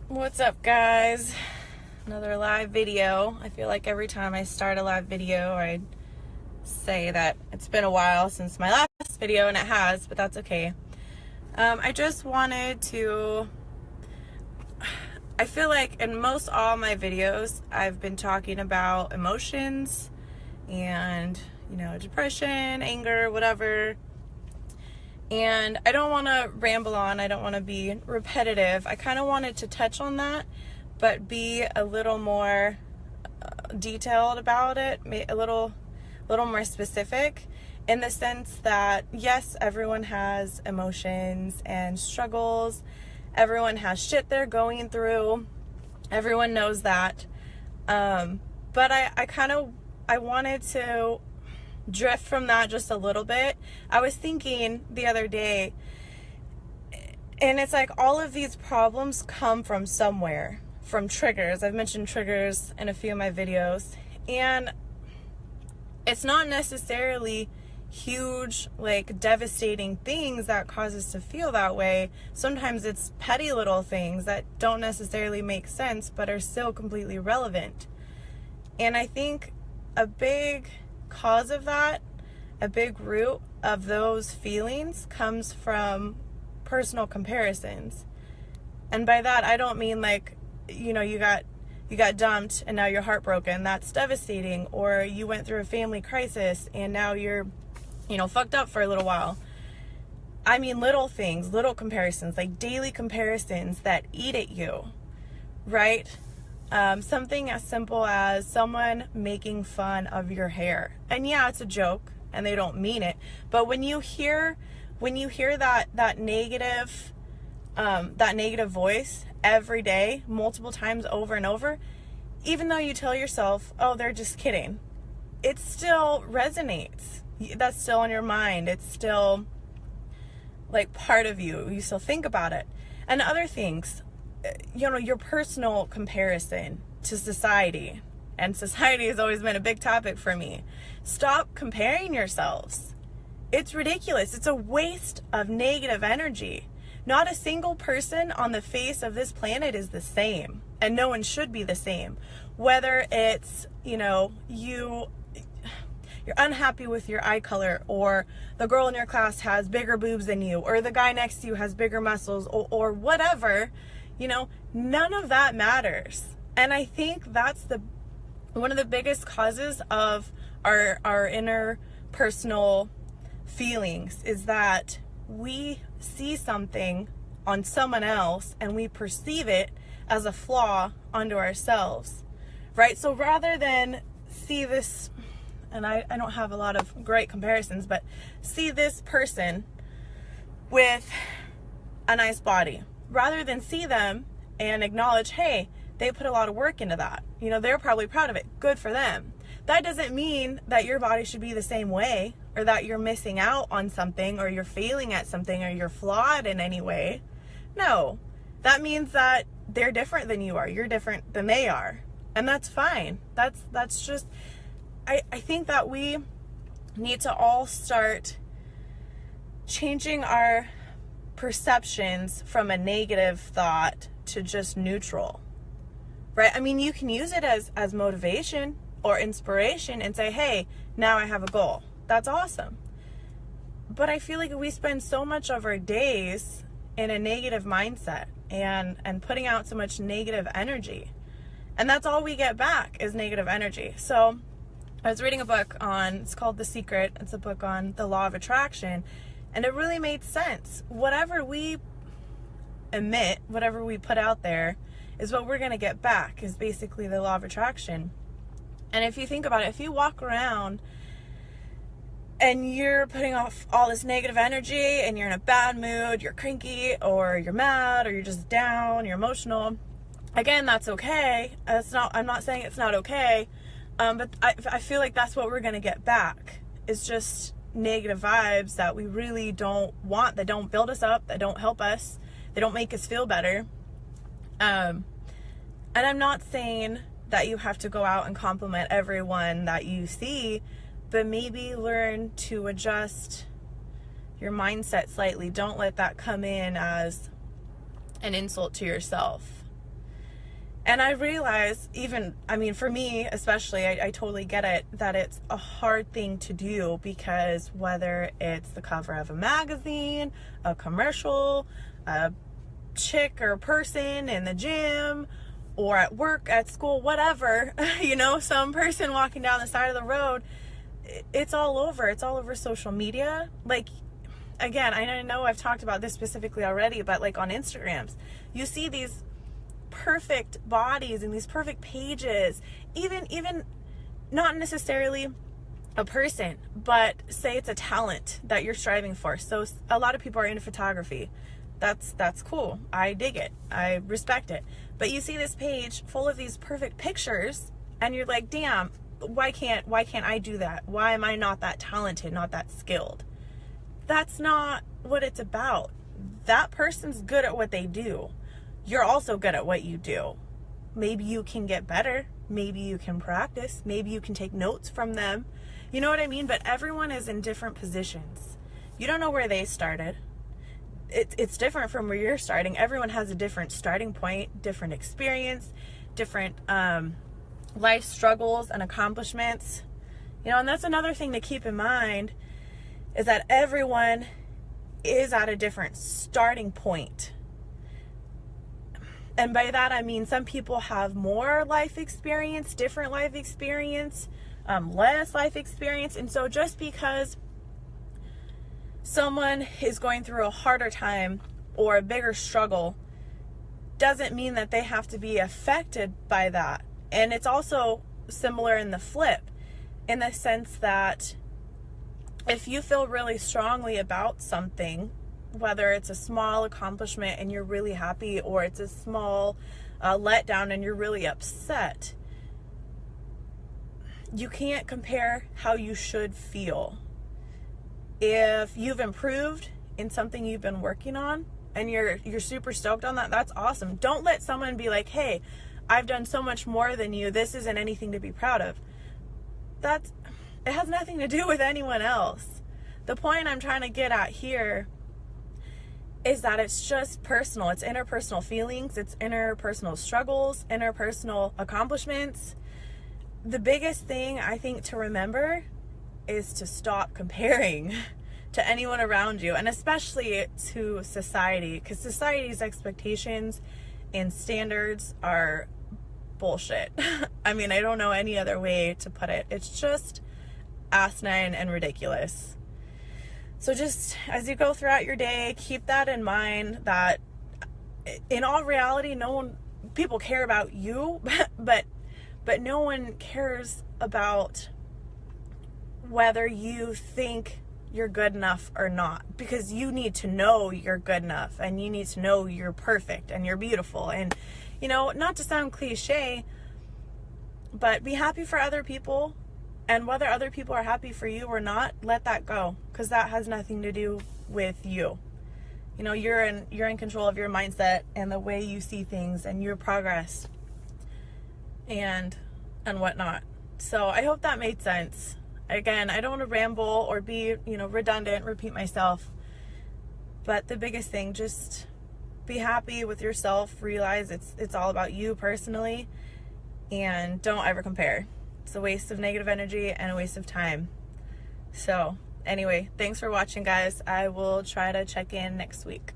What's up, guys? Another live video. I feel like every time I start a live video, I say that it's been a while since my last video, and it has, but that's okay. I just wanted to... I feel like in most all my videos, I've been talking about emotions and, depression, anger, whatever. And I don't want to ramble on. I don't want to be repetitive. I kind of wanted to touch on that, but be a little more detailed about it, a little more specific, in the sense that, yes, everyone has emotions and struggles. Everyone has shit they're going through. Everyone knows that. But I wanted to drift from that just a little bit. I was thinking the other day, and it's like all of these problems come from somewhere, from triggers. I've mentioned triggers in a few of my videos, and it's not necessarily huge, like, devastating things that cause us to feel that way. Sometimes it's petty little things that don't necessarily make sense but are still completely relevant. And I think a big cause of that, a big root of those feelings, comes from personal comparisons. And by that, I don't mean like, you got dumped and now you're heartbroken. That's devastating. Or you went through a family crisis and now you're, fucked up for a little while. I mean little things, little comparisons, like daily comparisons that eat at you, right? Something as simple as someone making fun of your hair. And yeah, it's a joke and they don't mean it. But when you hear that negative voice every day, multiple times over and over, even though you tell yourself, oh, they're just kidding, it still resonates. That's still on your mind. It's still like part of you. You still think about it. And other things, your personal comparison to society. And society has always been a big topic for me. Stop comparing yourselves. It's ridiculous. It's a waste of negative energy. Not a single person on the face of this planet is the same. And no one should be the same. Whether it's, you're unhappy with your eye color, or the girl in your class has bigger boobs than you, or the guy next to you has bigger muscles, or whatever, none of that matters. And I think that's one of the biggest causes of our interpersonal feelings, is that we see something on someone else and we perceive it as a flaw onto ourselves, right? So rather than see this, and I don't have a lot of great comparisons, but see this person with a nice body, rather than see them and acknowledge, hey, they put a lot of work into that. They're probably proud of it. Good for them. That doesn't mean that your body should be the same way, or that you're missing out on something, or you're failing at something, or you're flawed in any way. No, that means that they're different than you are. You're different than they are. And that's fine. That's just... I think that we need to all start changing our perceptions from a negative thought to just neutral, right? I mean, you can use it as motivation or inspiration and say, hey, now I have a goal. That's awesome. But I feel like we spend so much of our days in a negative mindset and putting out so much negative energy. And that's all we get back is negative energy. So I was reading a book it's called The Secret. It's a book on the law of attraction. And it really made sense. Whatever we emit, whatever we put out there, is what we're going to get back, is basically the law of attraction. And if you think about it, if you walk around and you're putting off all this negative energy and you're in a bad mood, you're cranky, or you're mad, or you're just down, you're emotional, again, that's okay. I'm not saying it's not okay. But I feel like that's what we're going to get back, is just negative vibes that we really don't want, that don't build us up, that don't help us, they don't make us feel better. And I'm not saying that you have to go out and compliment everyone that you see, but maybe learn to adjust your mindset slightly. Don't let that come in as an insult to yourself. And I realize, even, I mean, for me especially, I totally get it, that it's a hard thing to do, because whether it's the cover of a magazine, a commercial, a chick or person in the gym, or at work, at school, whatever, you know, some person walking down the side of the road, it's all over. It's all over social media. Like, again, I know I've talked about this specifically already, but like on Instagrams, you see these perfect bodies and these perfect pages, even not necessarily a person, but say it's a talent that you're striving for. So a lot of people are into photography. That's cool. I dig it. I respect it. But you see this page full of these perfect pictures and you're like, damn, why can't I do that? Why am I not that talented, not that skilled? That's not what it's about. That person's good at what they do. You're also good at what you do. Maybe you can get better. Maybe you can practice. Maybe you can take notes from them. You know what I mean? But everyone is in different positions. You don't know where they started. It's different from where you're starting. Everyone has a different starting point, different experience, different life struggles and accomplishments. You know, and that's another thing to keep in mind, is that everyone is at a different starting point. And by that, I mean, some people have more life experience, different life experience, less life experience. And so just because someone is going through a harder time or a bigger struggle doesn't mean that they have to be affected by that. And it's also similar in the flip, in the sense that if you feel really strongly about something, whether it's a small accomplishment and you're really happy, or it's a small letdown and you're really upset, you can't compare how you should feel. If you've improved in something you've been working on and you're super stoked on that, that's awesome. Don't let someone be like, hey, I've done so much more than you, this isn't anything to be proud of. It has nothing to do with anyone else. The point I'm trying to get at here is that it's just personal. It's interpersonal feelings, it's interpersonal struggles, interpersonal accomplishments. The biggest thing I think to remember is to stop comparing to anyone around you, and especially to society, because society's expectations and standards are bullshit. I mean, I don't know any other way to put it. It's just asinine and ridiculous. So just as you go throughout your day, keep that in mind, that in all reality, people care about you, but no one cares about whether you think you're good enough or not, because you need to know you're good enough, and you need to know you're perfect and you're beautiful. And, you know, not to sound cliche, but be happy for other people. And whether other people are happy for you or not, let that go, because that has nothing to do with you. You know, you're in control of your mindset and the way you see things and your progress and whatnot. So I hope that made sense. Again, I don't want to ramble or be, redundant, repeat myself. But the biggest thing, just be happy with yourself. Realize it's all about you personally, and don't ever compare. It's a waste of negative energy and a waste of time. So anyway, thanks for watching, guys. I will try to check in next week.